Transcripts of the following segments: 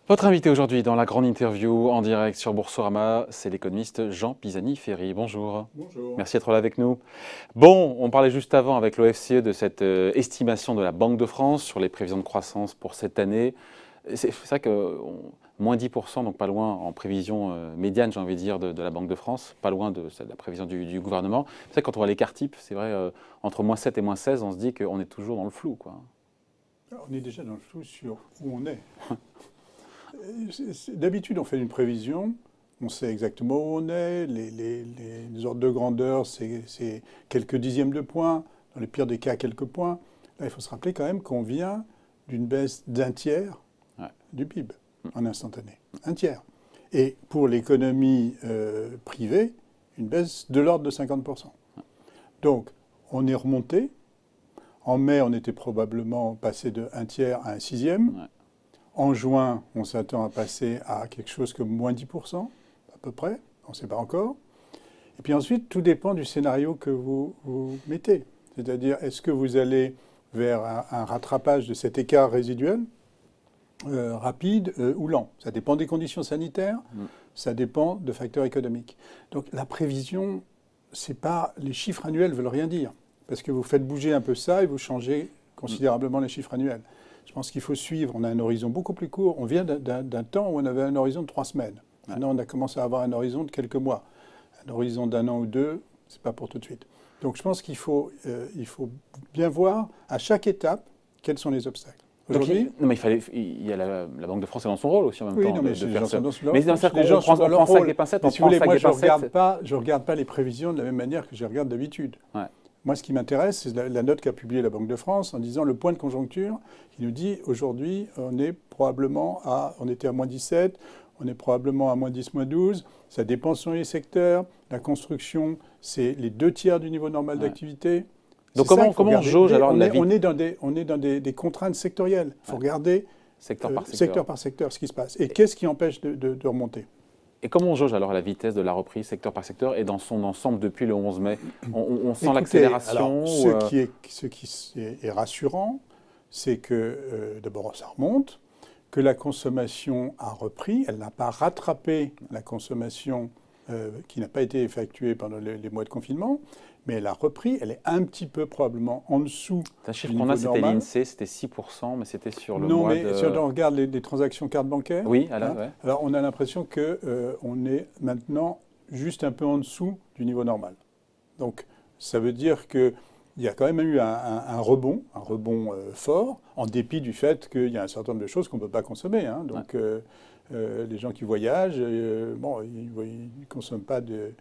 Votre invité aujourd'hui dans la grande interview en direct sur Boursorama, c'est l'économiste Jean Pisani-Ferry. Bonjour. Bonjour. Merci d'être là avec nous. Bon, on parlait juste avant avec l'OFCE de cette estimation de la Banque de France sur les prévisions de croissance pour cette année. C'est vrai que moins 10%, donc pas loin en prévision médiane, j'ai envie de dire, de la Banque de France, pas loin de la prévision du gouvernement. C'est vrai que quand on voit l'écart type, c'est vrai, entre moins 7 et moins 16, on se dit qu'on est toujours dans le flou, quoi. On est déjà dans le flou sur où on est. D'habitude, on fait une prévision, on sait exactement où on est, les ordres de grandeur, c'est quelques dixièmes de points, dans le pire des cas, quelques points. Là, il faut se rappeler quand même qu'on vient d'une baisse d'un tiers du PIB en instantané. Un tiers. Et pour l'économie privée, une baisse de l'ordre de 50%. Donc, on est remonté. En mai, on était probablement passé de un tiers à un sixième. En juin, on s'attend à passer à quelque chose comme moins 10%, à peu près, on ne sait pas encore. Et puis ensuite, tout dépend du scénario que vous mettez. C'est-à-dire, est-ce que vous allez vers un rattrapage de cet écart résiduel, rapide ou lent? Ça dépend des conditions sanitaires, ça dépend de facteurs économiques. Donc la prévision, c'est pas, les chiffres annuels ne veulent rien dire. Parce que vous faites bouger un peu ça et vous changez considérablement les chiffres annuels. Je pense qu'il faut suivre. On a un horizon beaucoup plus court. On vient d'un temps où on avait un horizon de 3 semaines. Maintenant, on a commencé à avoir un horizon de quelques mois. Un horizon d'un an ou deux, ce n'est pas pour tout de suite. Donc, je pense qu'il faut bien voir à chaque étape quels sont les obstacles. Aujourd'hui, il y a la Banque de France est dans son rôle aussi en même temps. Oui, non, mais les gens sont dans son rôle. Mais on prend ça avec les pincettes. Si vous voulez, moi, je ne regarde pas les prévisions de la même manière que je les regarde d'habitude. Moi, ce qui m'intéresse, c'est la note qu'a publiée la Banque de France en disant le point de conjoncture qui nous dit aujourd'hui, on était à moins 17, on est probablement à moins 10, moins 12. Ça dépend selon les secteurs. La construction, c'est les 2 tiers du niveau normal d'activité. Donc comment on jauge alors la vie? On est dans des contraintes sectorielles. Il faut regarder secteur par secteur ce qui se passe. Et qu'est-ce qui empêche de remonter? Et comment on jauge alors la vitesse de la reprise secteur par secteur et dans son ensemble depuis le 11 mai? On sent l'accélération? Ce qui est rassurant, c'est que d'abord ça remonte, que la consommation a repris. Elle n'a pas rattrapé la consommation qui n'a pas été effectuée pendant les mois de confinement, mais elle a repris. Elle est un petit peu probablement en dessous. Un chiffre qu'on a, c'était l'INSEE, c'était 6%, mais c'était sur le mois Non, mais si on regarde les transactions cartes bancaires, oui, alors on a l'impression qu'on est maintenant juste un peu en dessous du niveau normal. Donc ça veut dire qu'il y a quand même eu un rebond fort, en dépit du fait qu'il y a un certain nombre de choses qu'on ne peut pas consommer. Donc les gens qui voyagent, ils ne consomment pas du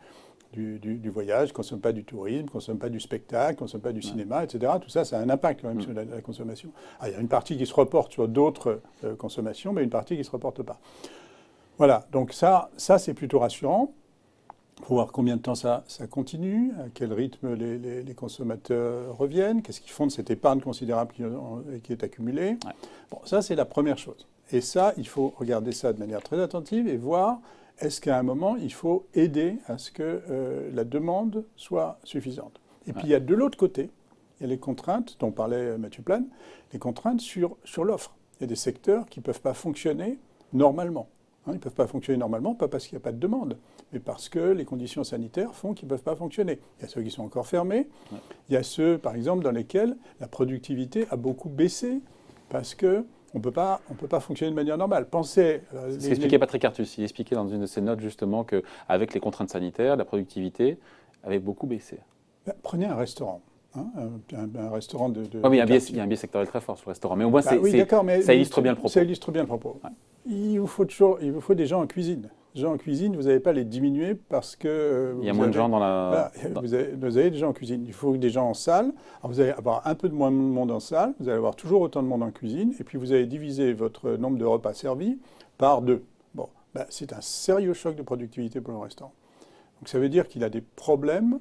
voyage, ne consomment pas du tourisme, ne consomment pas du spectacle, ne consomment pas du cinéma, etc. Tout ça, ça a un impact quand même sur la consommation. Il y a une partie qui se reporte sur d'autres consommations, mais une partie qui ne se reporte pas. Voilà, donc ça c'est plutôt rassurant. Il faut voir combien de temps ça continue, à quel rythme les consommateurs reviennent, qu'est-ce qu'ils font de cette épargne considérable qui est accumulée. Bon, ça, c'est la première chose. Et ça, il faut regarder ça de manière très attentive et voir est-ce qu'à un moment, il faut aider à ce que la demande soit suffisante. Et puis, il y a de l'autre côté, il y a les contraintes dont parlait Mathieu Plane, les contraintes sur l'offre. Il y a des secteurs qui ne peuvent pas fonctionner normalement. Ils ne peuvent pas fonctionner normalement, pas parce qu'il n'y a pas de demande, mais parce que les conditions sanitaires font qu'ils ne peuvent pas fonctionner. Il y a ceux qui sont encore fermés. Il y a ceux, par exemple, dans lesquels la productivité a beaucoup baissé parce que on ne peut pas fonctionner de manière normale. Pensez... C'est ce qu'expliquait Patrick Artus. Il expliquait dans une de ses notes justement qu'avec les contraintes sanitaires, la productivité avait beaucoup baissé. Prenez un restaurant. Un restaurant de mais il y a un biais sectoriel très fort sur le restaurant. Mais au moins, ça illustre bien le propos. Ça illustre bien le propos. Il vous faut des gens en cuisine. Les gens en cuisine, vous n'allez pas les diminuer parce que... il y a moins de gens dans la... Vous avez des gens en cuisine. Il faut des gens en salle. Alors vous allez avoir un peu moins de monde en salle. Vous allez avoir toujours autant de monde en cuisine. Et puis vous allez diviser votre nombre de repas servis par 2. Bon, c'est un sérieux choc de productivité pour le restaurant. Donc ça veut dire qu'il a des problèmes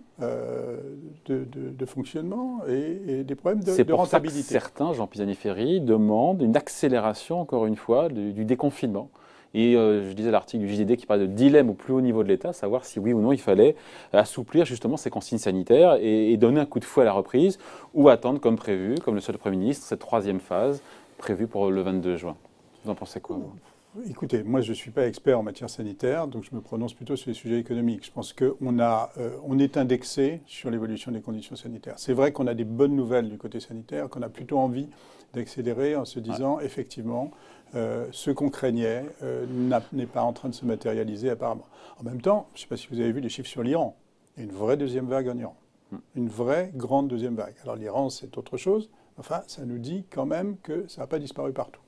de fonctionnement et des problèmes de rentabilité. C'est pour ça que certains, Jean Pisani-Ferry, demandent une accélération, encore une fois, du déconfinement. Et je disais l'article du JDD qui parlait de dilemme au plus haut niveau de l'État, savoir si oui ou non il fallait assouplir justement ces consignes sanitaires et donner un coup de fouet à la reprise ou attendre comme prévu, comme le souhaite le Premier ministre, cette troisième phase prévue pour le 22 juin. Vous en pensez quoi, vous ? Écoutez, moi je ne suis pas expert en matière sanitaire, donc je me prononce plutôt sur les sujets économiques. Je pense qu'on est indexé sur l'évolution des conditions sanitaires. C'est vrai qu'on a des bonnes nouvelles du côté sanitaire, qu'on a plutôt envie d'accélérer en se disant, effectivement, ce qu'on craignait n'est pas en train de se matérialiser apparemment. En même temps, je ne sais pas si vous avez vu les chiffres sur l'Iran. Il y a une vraie deuxième vague en Iran. Une vraie grande deuxième vague. Alors l'Iran, c'est autre chose. Enfin, ça nous dit quand même que ça n'a pas disparu partout.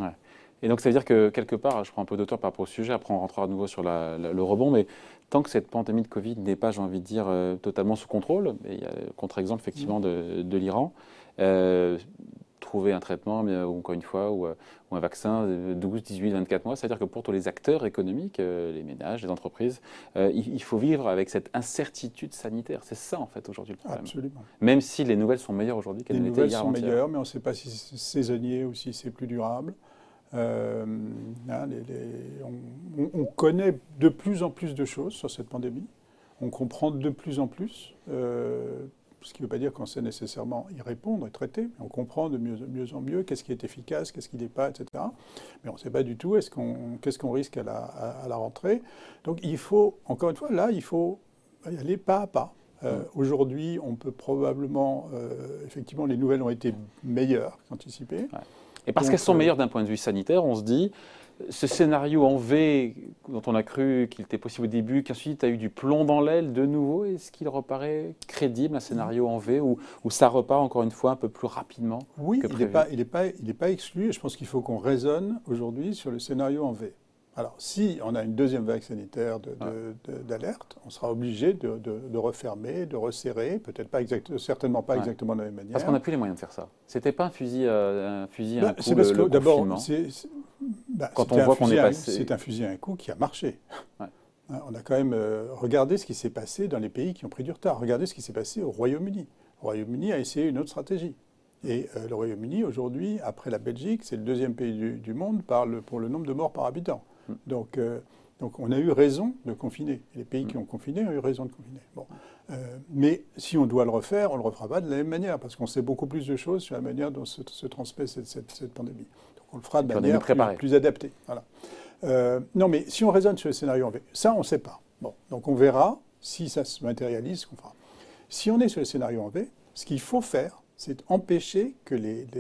Ouais. Et donc, ça veut dire que, quelque part, je prends un peu d'auteur par rapport au sujet, après on rentrera à nouveau sur le rebond, mais tant que cette pandémie de Covid n'est pas, j'ai envie de dire, totalement sous contrôle, et il y a le contre-exemple, effectivement, de l'Iran, trouver un traitement, mais, encore une fois, ou un vaccin, 12, 18, 24 mois, c'est-à-dire que pour tous les acteurs économiques, les ménages, les entreprises, il faut vivre avec cette incertitude sanitaire. C'est ça, en fait, aujourd'hui, le problème. Absolument. Même si les nouvelles sont meilleures aujourd'hui qu'elles les n'étaient hier. Les nouvelles sont meilleures, mais on ne sait pas si c'est saisonnier ou si c'est plus durable. On connaît de plus en plus de choses sur cette pandémie. On comprend de plus en plus, ce qui ne veut pas dire qu'on sait nécessairement y répondre et traiter, mais on comprend de mieux en mieux qu'est-ce qui est efficace, qu'est-ce qui n'est pas, etc. Mais on ne sait pas du tout qu'est-ce qu'on risque à la rentrée. Donc il faut, encore une fois, là, il faut y aller pas à pas. Aujourd'hui, on peut probablement, effectivement, les nouvelles ont été meilleures qu'anticipées. Ouais. Et parce qu'elles sont meilleures d'un point de vue sanitaire, on se dit, ce scénario en V, dont on a cru qu'il était possible au début, qu'ensuite a eu du plomb dans l'aile de nouveau, est-ce qu'il reparaît crédible, un scénario en V, où ça repart encore une fois un peu plus rapidement que prévu ? Il n'est pas exclu, et je pense qu'il faut qu'on raisonne aujourd'hui sur le scénario en V. Alors, si on a une deuxième vague sanitaire d'alerte, on sera obligé de refermer, de resserrer, peut-être pas certainement pas exactement de la même manière. Parce qu'on n'a plus les moyens de faire ça. C'était pas un fusil à un coup, c'est parce que d'abord, quand on voit qu'on est passé... C'est un fusil à un coup qui a marché. Ouais. On a quand même regardé ce qui s'est passé dans les pays qui ont pris du retard. Regardez ce qui s'est passé au Royaume-Uni. Le Royaume-Uni a essayé une autre stratégie. Et le Royaume-Uni, aujourd'hui, après la Belgique, c'est le deuxième pays du monde pour le nombre de morts par habitant. Donc on a eu raison de confiner. Et les pays qui ont confiné ont eu raison de confiner. Bon. Mais si on doit le refaire, on ne le refera pas de la même manière, parce qu'on sait beaucoup plus de choses sur la manière dont se transmet cette pandémie. Donc on le fera de manière plus adaptée. Voilà. Non, mais si on raisonne sur le scénario en V, ça, on ne sait pas. Bon. Donc on verra si ça se matérialise, ce qu'on fera. Si on est sur le scénario en V, ce qu'il faut faire, c'est empêcher que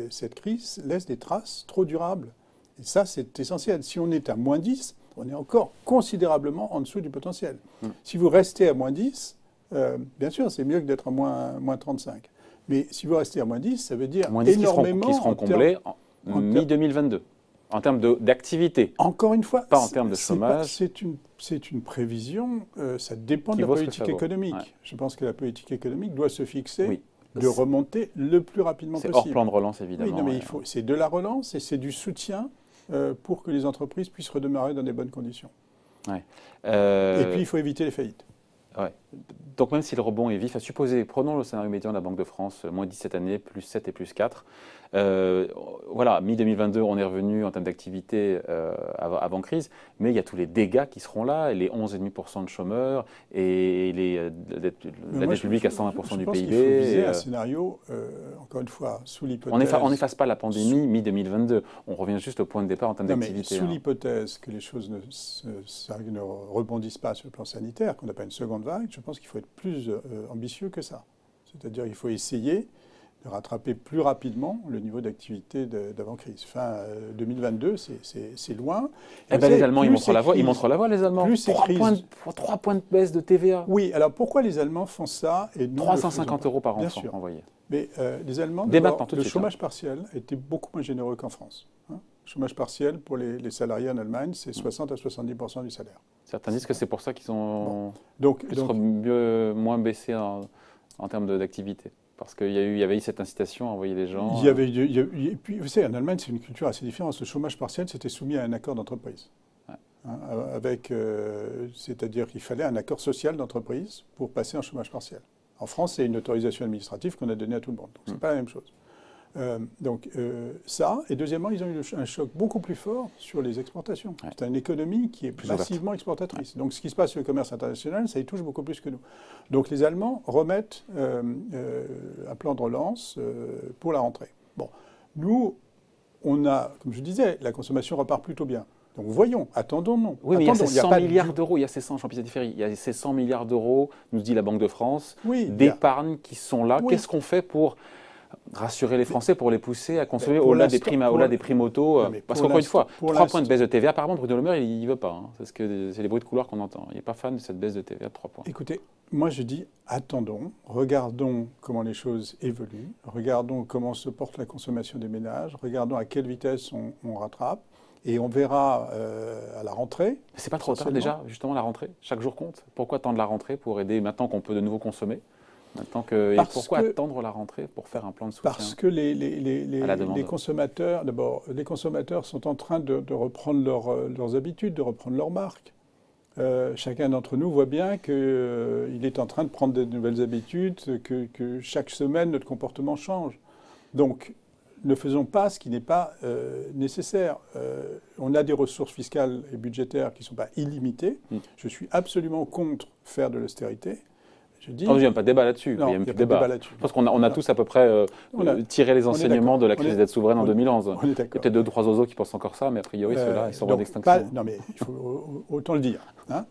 cette crise laisse des traces trop durables. Et ça, c'est essentiel. Si on est à moins 10, on est encore considérablement en dessous du potentiel. Si vous restez à moins 10, bien sûr, c'est mieux que d'être à moins 35. Mais si vous restez à moins 10, ça veut dire moins 10 énormément... qui seront comblés en mi-2022, en termes d'activité. Encore une fois, pas en termes de chômage. C'est une prévision, ça dépend de la politique économique. Ouais. Je pense que la politique économique doit se fixer... de remonter le plus rapidement possible. C'est hors plan de relance, évidemment. Oui, non, mais c'est de la relance et c'est du soutien pour que les entreprises puissent redémarrer dans des bonnes conditions. Ouais. Et puis, il faut éviter les faillites. Ouais. Donc, même si le rebond est vif, à supposer, prenons le scénario médian de la Banque de France, moins 10 cette année, plus 7 et plus 4. Voilà, mi-2022, on est revenu en termes d'activité avant crise, mais il y a tous les dégâts qui seront là, les 11,5% de chômeurs et la dette publique à 120% du PIB. Il faut viser un scénario, encore une fois, sous l'hypothèse... On n'efface pas la pandémie mi-2022, on revient juste au point de départ en termes d'activité. Sous l'hypothèse que les choses ne rebondissent pas sur le plan sanitaire, qu'on n'a pas une seconde vague, je pense qu'il faut être plus ambitieux que ça. C'est-à-dire qu'il faut essayer de rattraper plus rapidement le niveau d'activité d'avant-crise. Fin 2022, c'est loin. Eh ben les Allemands, ils montrent la voie, les Allemands. 3 points de baisse de TVA. Oui, alors pourquoi les Allemands font ça et nous 350 € par enfant envoyé. Mais les Allemands, le chômage partiel était beaucoup moins généreux qu'en France. Le chômage partiel pour les salariés en Allemagne, c'est 60 à 70% du salaire. Certains disent que c'est pour ça qu'ils sont moins baissés en termes d'activité. Parce qu'il y avait eu cette incitation à envoyer les gens. Et puis, vous savez, en Allemagne, c'est une culture assez différente. Le chômage partiel, c'était soumis à un accord d'entreprise. Ouais. C'est-à-dire qu'il fallait un accord social d'entreprise pour passer en chômage partiel. En France, c'est une autorisation administrative qu'on a donnée à tout le monde. Donc, ce n'est pas la même chose. Ça, et deuxièmement, ils ont eu un choc beaucoup plus fort sur les exportations. Ouais. C'est une économie qui est plus massivement exportatrice. Ouais. Donc ce qui se passe sur le commerce international, ça y touche beaucoup plus que nous. Donc les Allemands remettent un plan de relance pour la rentrée. Bon, nous, on a, comme je disais, la consommation repart plutôt bien. Donc voyons, attendons-nous. Oui, mais il y a ces 100 milliards d'euros, il y a ces 100, Jean-Pierre Ferry, il y a ces 100 milliards d'euros, nous dit la Banque de France, d'épargne qui sont là. Oui. Qu'est-ce qu'on fait pour rassurer les Français, pour les pousser à consommer au-delà des primes auto? Parce qu'encore une fois, 3 points de baisse de TVA, apparemment, Bruno Le Maire, il ne veut pas. Hein. C'est les bruits de couloir qu'on entend. Il n'est pas fan de cette baisse de TVA de 3 points. Écoutez, moi je dis attendons, regardons comment les choses évoluent, regardons comment se porte la consommation des ménages, regardons à quelle vitesse on rattrape. Et on verra à la rentrée. C'est pas trop tard déjà, justement, la rentrée? Chaque jour compte. Pourquoi attendre la rentrée pour aider maintenant qu'on peut de nouveau consommer? Pourquoi attendre la rentrée pour faire un plan de soutien? Parce que les consommateurs, d'abord, les consommateurs sont en train de reprendre leurs habitudes, de reprendre leurs marques. Chacun d'entre nous voit bien qu'il est en train de prendre de nouvelles habitudes, que chaque semaine, notre comportement change. Donc, ne faisons pas ce qui n'est pas nécessaire. On a des ressources fiscales et budgétaires qui ne sont pas illimitées. Je suis absolument contre faire de l'austérité. Il n'y a pas de débat là-dessus. Non, il n'y a pas de débat là-dessus. Je pense qu'on a tous à peu près tiré les enseignements de la crise des dettes souveraines en 2011. Il y a peut-être 2 ou 3 oiseaux qui pensent encore ça, mais a priori, ceux-là, ils sont en extinction. Non, mais il faut autant le dire. Hein,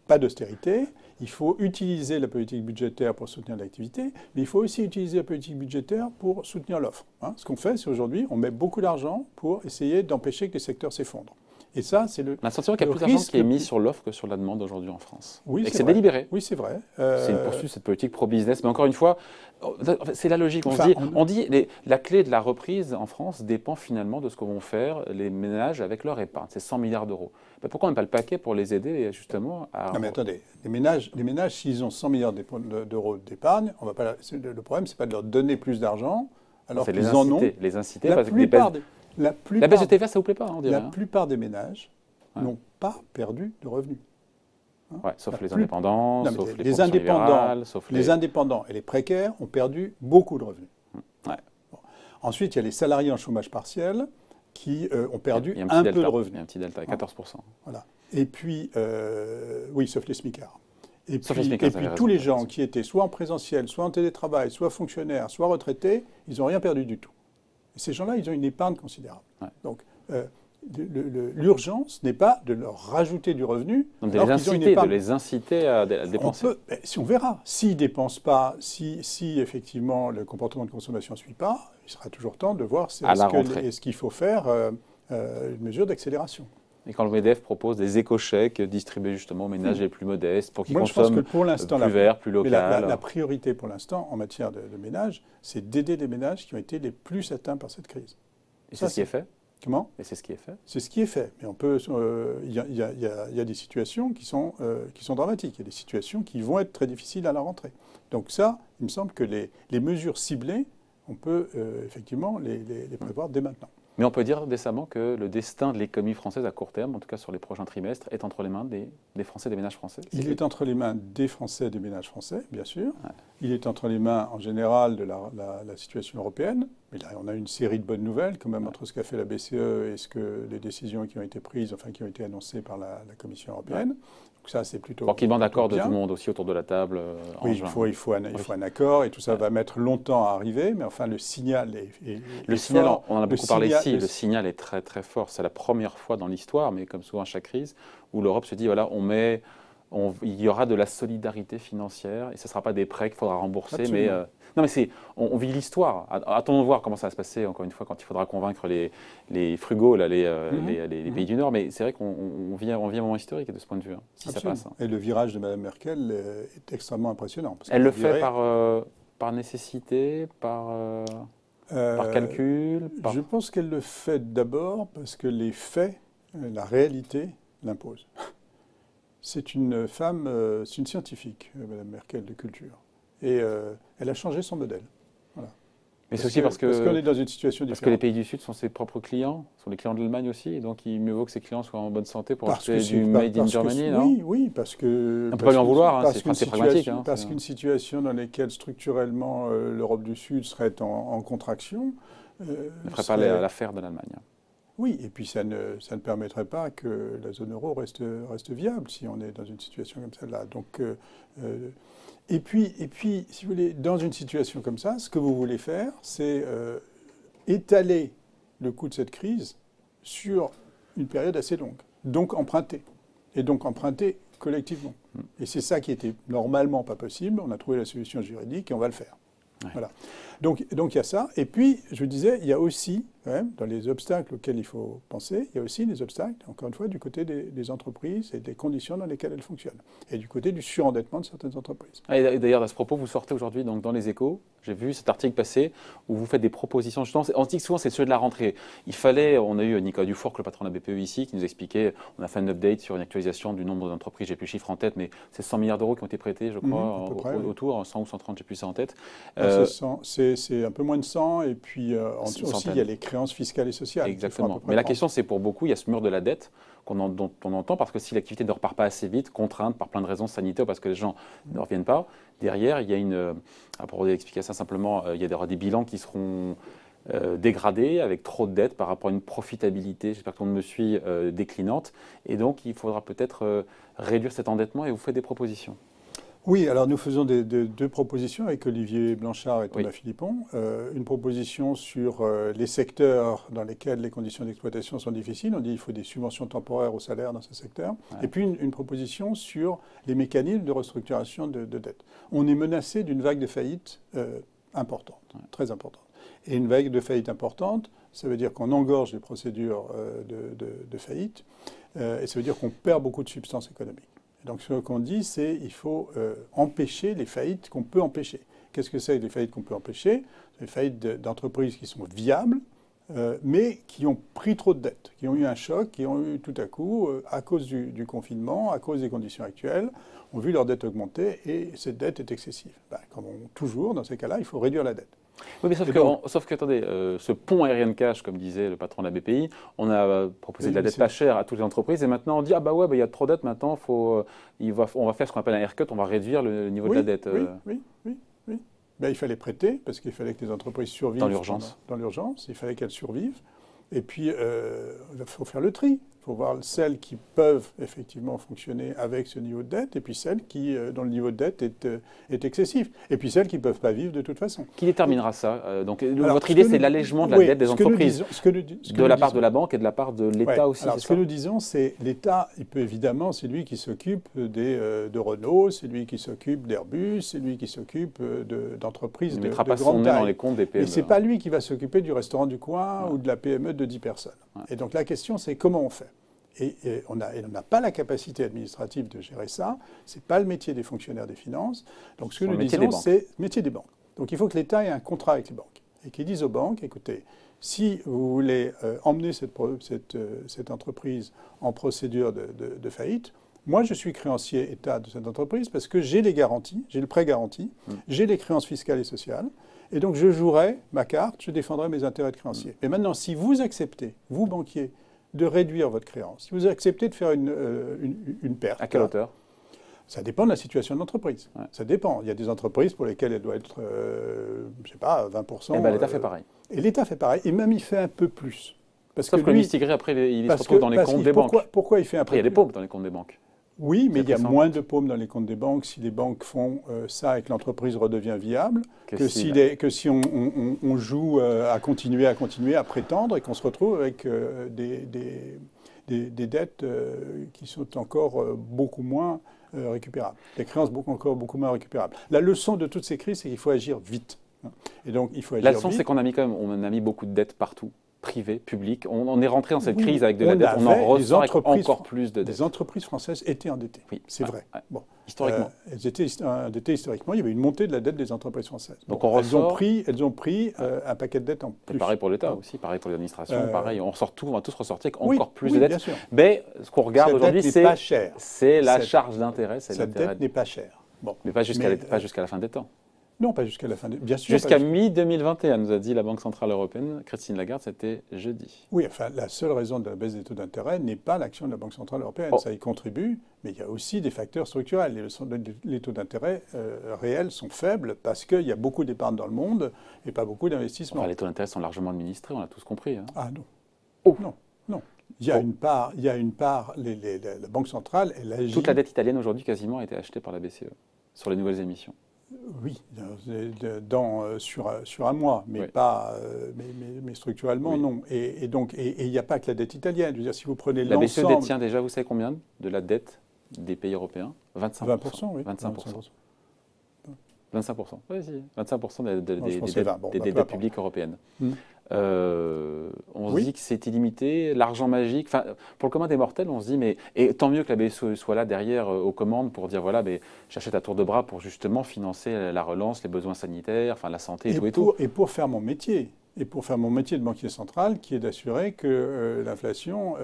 pas d'austérité. Il faut utiliser la politique budgétaire pour soutenir l'activité, mais il faut aussi utiliser la politique budgétaire pour soutenir l'offre. Hein. Ce qu'on fait, c'est aujourd'hui, on met beaucoup d'argent pour essayer d'empêcher que les secteurs s'effondrent. Et ça, c'est le. On a le sentiment qu'il y a plus d'argent qui est mis sur l'offre que sur la demande aujourd'hui en France. Oui, c'est délibéré. Oui, c'est vrai. C'est une poursuite, cette politique pro-business. Mais encore une fois, c'est la logique. On dit la clé de la reprise en France dépend finalement de ce que vont faire les ménages avec leur épargne. C'est 100 milliards d'euros. Mais pourquoi on n'a pas le paquet pour les aider justement à. Non, mais attendez. Les ménages, s'ils ont 100 milliards d'euros d'épargne, le problème, ce n'est pas de leur donner plus d'argent, alors qu'ils en ont. Les inciter parce que la baisse de TVA, ça ne vous plaît pas, on dirait. La plupart des ménages n'ont pas perdu de revenus. Hein, sauf les indépendants, sauf les indépendants, les indépendants et les précaires ont perdu beaucoup de revenus. Ouais. Bon. Ensuite, il y a les salariés en chômage partiel qui ont perdu un peu de revenus. Il y a un petit delta, 14%. Voilà. Et puis, oui, sauf les smicards. Et puis raison, tous les gens qui étaient soit en présentiel, soit en télétravail, soit fonctionnaires, soit retraités, ils n'ont rien perdu du tout. Et ces gens-là, ils ont une épargne considérable. Ouais. Donc, l'urgence n'est pas de leur rajouter du revenu. Donc, de les inciter à dépenser. On verra. S'ils ne dépensent pas, si effectivement le comportement de consommation ne suit pas, il sera toujours temps de voir est-ce qu'il faut faire une mesure d'accélération. Et quand le MEDEF propose des éco-chèques distribués justement aux ménages les plus modestes pour qu'ils consomment plus vert, plus local. La priorité pour l'instant en matière de ménage, c'est d'aider les ménages qui ont été les plus atteints par cette crise. Et c'est ce qui est fait? Comment? Et c'est ce qui est fait? C'est ce qui est fait. Mais on peut. Il y a des situations qui sont dramatiques. Il y a des situations qui vont être très difficiles à la rentrée. Donc ça, il me semble que les mesures ciblées, on peut effectivement les prévoir dès maintenant. Mais on peut dire décemment que le destin de l'économie française à court terme, en tout cas sur les prochains trimestres, est entre les mains des Français, des ménages français. Il est entre les mains des Français et des ménages français, bien sûr. Ouais. Il est entre les mains, en général, de la situation européenne. Mais là, on a une série de bonnes nouvelles, quand même, entre ce qu'a fait la BCE et les décisions qui ont été prises, enfin, qui ont été annoncées par la Commission européenne. Ouais. Donc ça, c'est plutôt. Pour qu'il y ait un accord de tout le monde aussi autour de la table. Oui, il faut un accord et tout ça va mettre longtemps à arriver, mais enfin, le signal est signal, fort. On en a beaucoup parlé ici, le signal est très très fort. C'est la première fois dans l'histoire, mais comme souvent à chaque crise, où l'Europe se dit voilà, il y aura de la solidarité financière et ce ne sera pas des prêts qu'il faudra rembourser. Absolument. Mais on vit l'histoire. Attendons de voir comment ça va se passer, encore une fois, quand il faudra convaincre les frugaux, là, les pays du Nord. Mais c'est vrai qu'on vit un moment historique de ce point de vue, hein, si ça passe. Hein. Et le virage de Mme Merkel est extrêmement impressionnant. Elle le fait par nécessité, par calcul Je pense qu'elle le fait d'abord parce que les faits, la réalité, l'imposent. C'est une femme, c'est une scientifique, Mme Merkel, de culture. Et elle a changé son modèle. Voilà. Mais c'est aussi parce qu'on est dans une situation différente. Parce que les pays du Sud sont ses propres clients, sont les clients de l'Allemagne aussi, et donc il mieux vaut que ces clients soient en bonne santé pour acheter du Made in Germany, non? Oui, parce que... On ne peut pas lui en vouloir, hein, c'est pragmatique. Hein, parce qu'une situation dans laquelle structurellement l'Europe du Sud serait en contraction, ne ferait pas l'affaire de l'Allemagne. Oui, et puis ça ne permettrait pas que la zone euro reste viable si on est dans une situation comme celle-là. Donc, et puis, si vous voulez, dans une situation comme ça, ce que vous voulez faire, c'est étaler le coût de cette crise sur une période assez longue. Donc emprunter. Et donc emprunter collectivement. Et c'est ça qui était normalement pas possible. On a trouvé la solution juridique et on va le faire. Ouais. Voilà. Donc il y a ça. Et puis, je vous disais, il y a aussi, quand même, dans les obstacles auxquels il faut penser, il y a aussi des obstacles, encore une fois, du côté des entreprises et des conditions dans lesquelles elles fonctionnent. Et du côté du surendettement de certaines entreprises. Et d'ailleurs, à ce propos, vous sortez aujourd'hui donc, dans les Échos, j'ai vu cet article passer, où vous faites des propositions. On dit que souvent, c'est ceux de la rentrée. On a eu Nicolas Dufour, le patron de la BPE ici, qui nous expliquait, on a fait un update sur une actualisation du nombre d'entreprises, j'ai plus le chiffre en tête, mais c'est 100 milliards d'euros qui ont été prêtés, je crois, autour, 100 ou 130, j'ai plus ça en tête. C'est un peu moins de 100, et puis aussi, il y a les créances fiscales et sociales. Exactement. Mais la question, c'est pour beaucoup, il y a ce mur de la dette dont on entend, parce que si l'activité ne repart pas assez vite, contrainte par plein de raisons sanitaires, parce que les gens ne reviennent pas, derrière, il y a pour expliquer ça simplement, il y aura des bilans qui seront dégradés, avec trop de dettes par rapport à une profitabilité, j'espère que tout le monde me suit, déclinante. Et donc, il faudra peut-être réduire cet endettement, et vous faites des propositions. Oui, alors nous faisons deux propositions avec Olivier Blanchard et Thomas Philippon. Une proposition sur les secteurs dans lesquels les conditions d'exploitation sont difficiles. On dit qu'il faut des subventions temporaires aux salaires dans ces secteurs. Ouais. Et puis une proposition sur les mécanismes de restructuration de dette. On est menacé d'une vague de faillites importante, très importante. Et une vague de faillites importante, ça veut dire qu'on engorge les procédures de faillite, et ça veut dire qu'on perd beaucoup de substance économique. Donc ce qu'on dit, c'est qu'il faut empêcher les faillites qu'on peut empêcher. Qu'est-ce que c'est les faillites qu'on peut empêcher? Les faillites d'entreprises qui sont viables, mais qui ont pris trop de dettes, qui ont eu un choc, qui ont eu tout à coup, à cause du confinement, à cause des conditions actuelles, ont vu leur dette augmenter et cette dette est excessive. Comme toujours, dans ces cas-là, il faut réduire la dette. Oui, mais sauf que attendez, ce pont aérien de cash, comme disait le patron de la BPI, on a proposé de la dette pas chère à toutes les entreprises et maintenant on dit, ah bah ouais, il y a trop de dettes, maintenant on va faire ce qu'on appelle un haircut, on va réduire le niveau de la dette. Oui. Il fallait prêter, parce qu'il fallait que les entreprises survivent. Dans l'urgence. Dans l'urgence, il fallait qu'elles survivent. Et puis, il faut faire le tri. Il faut voir celles qui peuvent effectivement fonctionner avec ce niveau de dette, et puis celles dont le niveau de dette est excessif. Et puis celles qui ne peuvent pas vivre de toute façon. Qui déterminera ça? Votre idée, c'est l'allègement de la dette des entreprises, de la part de la banque et de la part de l'État aussi. Alors, ce que nous disons, c'est l'État, il peut évidemment, c'est lui qui s'occupe de Renault, c'est lui qui s'occupe d'Airbus, c'est lui qui s'occupe d'entreprises de grande taille. Il ne mettra pas son nez dans les comptes des PME. Mais ce n'est pas lui qui va s'occuper du restaurant du coin ou de la PME de 10 personnes. Et donc la question, c'est comment on fait? Et on n'a pas la capacité administrative de gérer ça. Ce n'est pas le métier des fonctionnaires des finances. Donc ce que nous disons, c'est le métier des banques. Donc il faut que l'État ait un contrat avec les banques. Et qu'il dise aux banques, écoutez, si vous voulez emmener cette entreprise en procédure de faillite, moi je suis créancier État de cette entreprise parce que j'ai les garanties, j'ai le prêt garanti, j'ai les créances fiscales et sociales. Et donc je jouerai ma carte, je défendrai mes intérêts de créancier. Et maintenant, si vous acceptez, vous banquiers, de réduire votre créance, si vous acceptez de faire une perte. À quelle hauteur? Ça dépend de la situation de l'entreprise. Ouais. Ça dépend. Il y a des entreprises pour lesquelles elle doit être, je ne sais pas, 20%. Et l'État fait pareil. Et l'État fait pareil. Et même il fait un peu plus. Sauf que le Mistigri, après, il se retrouve dans les comptes des banques. Pourquoi il fait un peu plus? Après, il y a des pauvres dans les comptes des banques. Oui, mais il y a moins de paumes dans les comptes des banques si les banques font ça et que l'entreprise redevient viable que si on joue à continuer, à prétendre et qu'on se retrouve avec des dettes qui sont encore beaucoup moins récupérables, des créances encore beaucoup moins récupérables. La leçon de toutes ces crises, c'est qu'il faut agir vite. Et donc, il faut agir vite. La leçon, c'est qu'on a mis beaucoup de dettes partout. Privé, public. On est rentré dans cette crise avec de la dette, on en ressort avec encore plus de dettes. Les entreprises françaises étaient endettées, oui, c'est vrai. Ouais. Bon. Historiquement. Elles étaient endettées historiquement, il y avait une montée de la dette des entreprises françaises. Donc on ressort... Elles ont pris un paquet de dettes en plus. Et pareil pour l'État aussi, pareil pour l'administration, pareil. On va tous ressortir avec encore plus de dettes. Bien sûr. Mais ce qu'on regarde aujourd'hui, c'est la charge d'intérêt. Cette dette n'est pas chère. Bon. Mais pas jusqu'à la fin des temps. Non, pas jusqu'à la fin. Bien sûr. Jusqu'à mi-2021, nous a dit la Banque Centrale Européenne. Christine Lagarde, c'était jeudi. Oui, enfin, la seule raison de la baisse des taux d'intérêt n'est pas l'action de la Banque Centrale Européenne. Ça y contribue, mais il y a aussi des facteurs structurels. Les taux d'intérêt réels sont faibles parce qu'il y a beaucoup d'épargne dans le monde et pas beaucoup d'investissements. Enfin, les taux d'intérêt sont largement administrés, on l'a tous compris. Hein. Ah non. Oh. Non, non. Il y a une part, la Banque centrale, elle agit... Toute la dette italienne aujourd'hui quasiment a été achetée par la BCE sur les nouvelles émissions. Oui, sur un mois, mais, mais structurellement, non. Et donc, il n'y a pas que la dette italienne. Je veux dire, si vous prenez la BCE l'ensemble... détient déjà, vous savez combien de la dette des pays européens? 25%. 20%, oui. 25%. 25%. Oui, si. 25% des dettes publiques européennes. On se dit que c'est illimité, l'argent magique. Enfin, pour le commun des mortels, on se dit, mais et tant mieux que la BCE soit là derrière aux commandes pour dire, voilà, mais j'achète à tour de bras pour justement financer la relance, les besoins sanitaires, enfin la santé et tout. Et pour faire mon métier. Et pour faire mon métier de banquier central, qui est d'assurer que l'inflation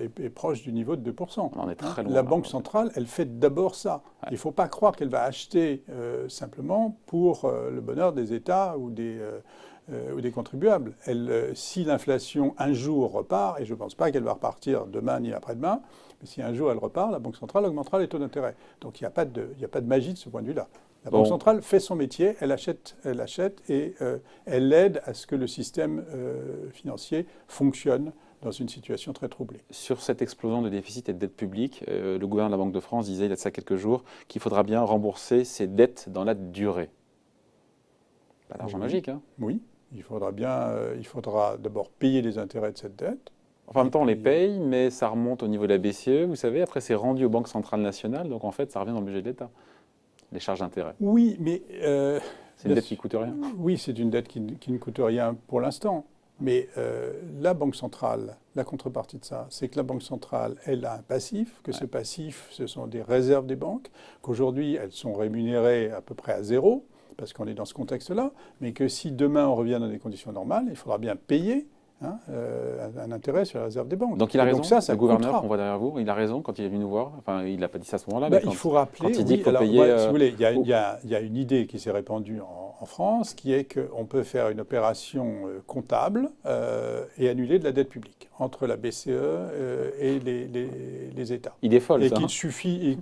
est proche du niveau de 2%. On en est très loin. La Banque centrale, elle fait d'abord ça. Ouais. Il ne faut pas croire qu'elle va acheter simplement pour le bonheur des États ou des contribuables. Si l'inflation un jour repart, et je ne pense pas qu'elle va repartir demain ni après-demain, mais si un jour elle repart, la Banque centrale augmentera les taux d'intérêt. Donc il n'y a pas de magie de ce point de vue-là. La Banque centrale fait son métier, elle achète et elle aide à ce que le système financier fonctionne dans une situation très troublée. Sur cette explosion de déficit et de dette publique, le gouverneur de la Banque de France disait il y a de ça quelques jours qu'il faudra bien rembourser ses dettes dans la durée. Pas d'argent magique, hein? Oui, il faudra d'abord payer les intérêts de cette dette. En même temps, on les paye, mais ça remonte au niveau de la BCE, vous savez, après c'est rendu aux banques centrales nationales, donc en fait ça revient dans le budget de l'État. Les charges d'intérêt. Oui, mais... c'est une dette qui ne coûte rien. Oui, c'est une dette qui ne coûte rien pour l'instant. Mais la Banque centrale, la contrepartie de ça, c'est que la Banque centrale, elle a un passif, que ce passif, ce sont des réserves des banques, qu'aujourd'hui, elles sont rémunérées à peu près à zéro, parce qu'on est dans ce contexte-là, mais que si demain on revient dans des conditions normales, il faudra bien payer un intérêt sur la réserve des banques. Donc il a raison, le gouverneur qu'on voit derrière vous, il a raison quand il est venu nous voir. Enfin, il n'a pas dit ça à ce moment-là, mais il faut rappeler, quand il dit qu'il faut payer... si vous voulez, il y a une idée qui s'est répandue en France, qui est qu'on peut faire une opération comptable et annuler de la dette publique entre la BCE et les États. Idée folle, et ça. Il suffit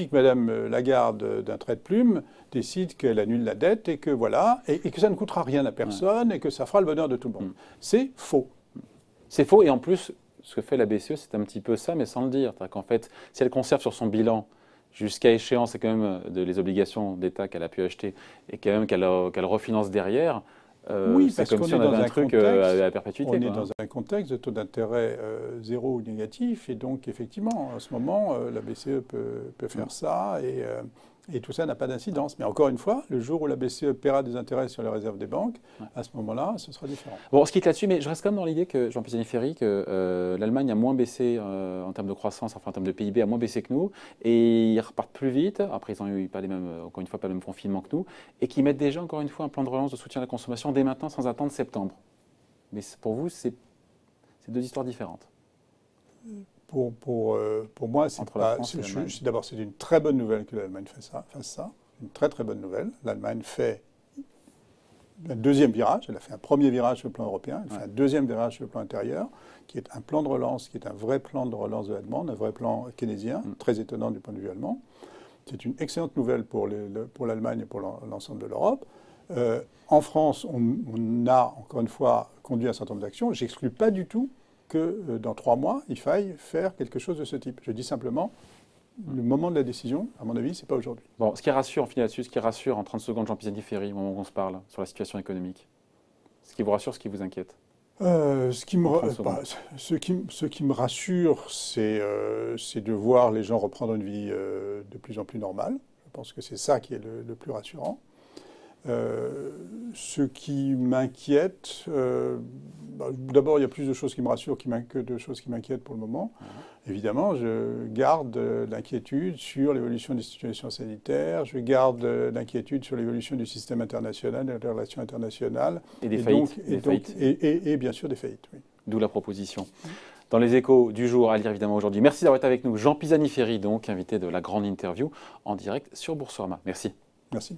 que Mme Lagarde, d'un trait de plume, décide qu'elle annule la dette et que voilà, et que ça ne coûtera rien à personne et que ça fera le bonheur de tout le monde. C'est faux. C'est faux, et en plus, ce que fait la BCE, c'est un petit peu ça, mais sans le dire. C'est-à-dire qu'en fait, si elle conserve sur son bilan, jusqu'à échéance, c'est quand même les obligations d'État qu'elle a pu acheter, et quand même qu'elle refinance derrière, c'est comme si on avait un truc à perpétuité. On est dans un contexte de taux d'intérêt zéro ou négatif, et donc effectivement, en ce moment, la BCE peut faire ça, et tout ça n'a pas d'incidence. Mais encore une fois, le jour où la BCE paiera des intérêts sur les réserves des banques, à ce moment-là, ce sera différent. Bon, on se quitte là-dessus, mais je reste quand même dans l'idée que, Jean Pisani-Ferry, que l'Allemagne a moins baissé en termes de croissance, enfin en termes de PIB, a moins baissé que nous, et ils repartent plus vite. Après, ils n'ont eu pas les mêmes, encore une fois, pas le même confinement que nous, et qui mettent déjà, encore une fois, un plan de relance de soutien à la consommation dès maintenant, sans attendre septembre. Mais pour vous, c'est deux histoires différentes. Pour moi, d'abord, c'est une très bonne nouvelle que l'Allemagne fasse ça. Une très très bonne nouvelle. L'Allemagne fait un deuxième virage. Elle a fait un premier virage sur le plan européen. Elle fait un deuxième virage sur le plan intérieur, qui est un plan de relance, qui est un vrai plan de relance de la demande, un vrai plan keynésien, très étonnant du point de vue allemand. C'est une excellente nouvelle pour l'Allemagne et pour l'ensemble de l'Europe. En France, on a, encore une fois, conduit un certain nombre d'actions. Je n'exclus pas du tout que dans 3 mois, il faille faire quelque chose de ce type. Je dis simplement, le moment de la décision, à mon avis, ce n'est pas aujourd'hui. Bon, ce qui rassure, on finit là-dessus, ce qui rassure en 30 secondes, Jean Pisani-Ferry, au moment où on se parle, sur la situation économique. Ce qui vous rassure, ce qui vous inquiète? Ce qui me rassure, c'est de voir les gens reprendre une vie de plus en plus normale. Je pense que c'est ça qui est le plus rassurant. Ce qui m'inquiète, d'abord, il y a plus de choses qui me rassurent que de choses qui m'inquiètent pour le moment. Évidemment, je garde l'inquiétude sur l'évolution des situations sanitaires, je garde l'inquiétude sur l'évolution du système international, des relations internationales. Et des faillites. Et bien sûr des faillites, oui. D'où la proposition. Dans les échos du jour, à lire évidemment aujourd'hui. Merci d'avoir été avec nous. Jean Pisani-Ferry, donc, invité de la grande interview en direct sur Boursorama. Merci. Merci.